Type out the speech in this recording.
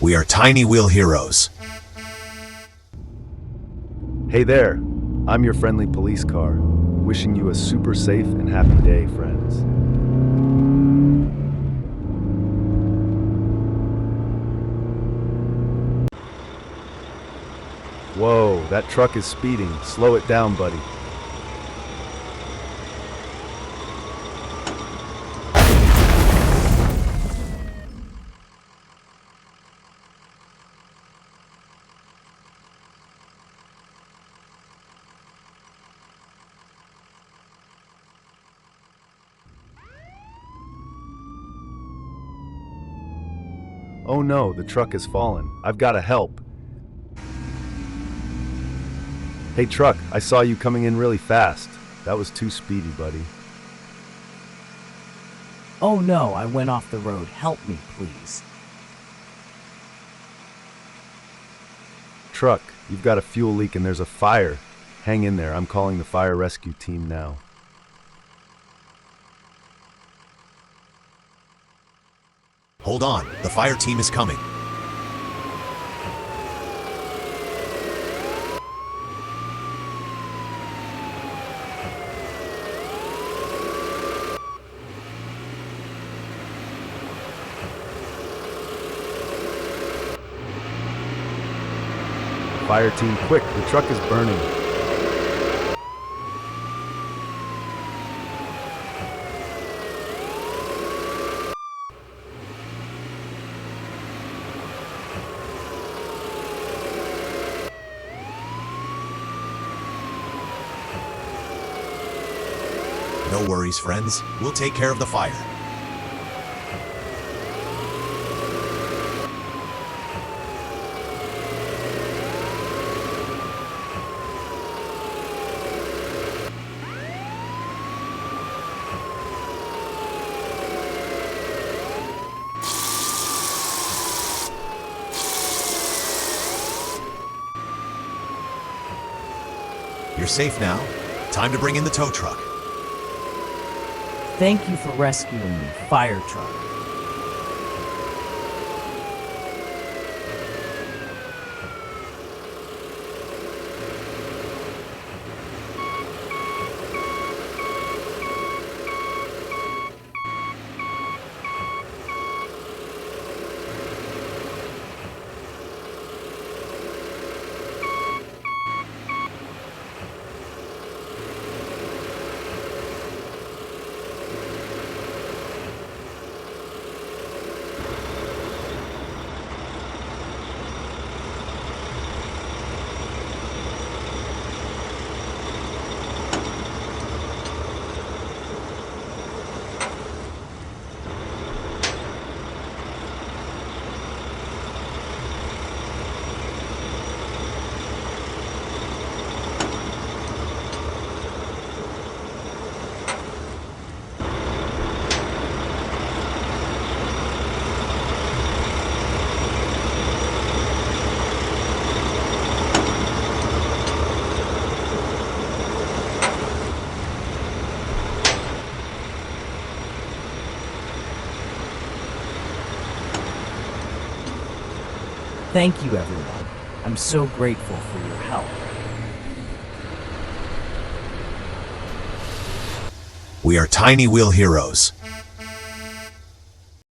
We are Tiny Wheel Heroes. Hey there, I'm your friendly police car, wishing you a super safe and happy day, friends. Whoa, that truck is speeding. Slow it down, buddy. Oh no, the truck has fallen. I've got to help. Hey truck, I saw you coming in really fast. That was too speedy, buddy. Oh no, I went off the road. Help me, please. Truck, you've got a fuel leak and there's a fire. Hang in there, I'm calling the fire rescue team now. Hold on, the fire team is coming. Fire team, quick, the truck is burning. No worries, friends. We'll take care of the fire. You're safe now. Time to bring in the tow truck. Thank you for rescuing me, fire truck. Thank you, everyone. I'm so grateful for your help. We are Tiny Wheel Heroes.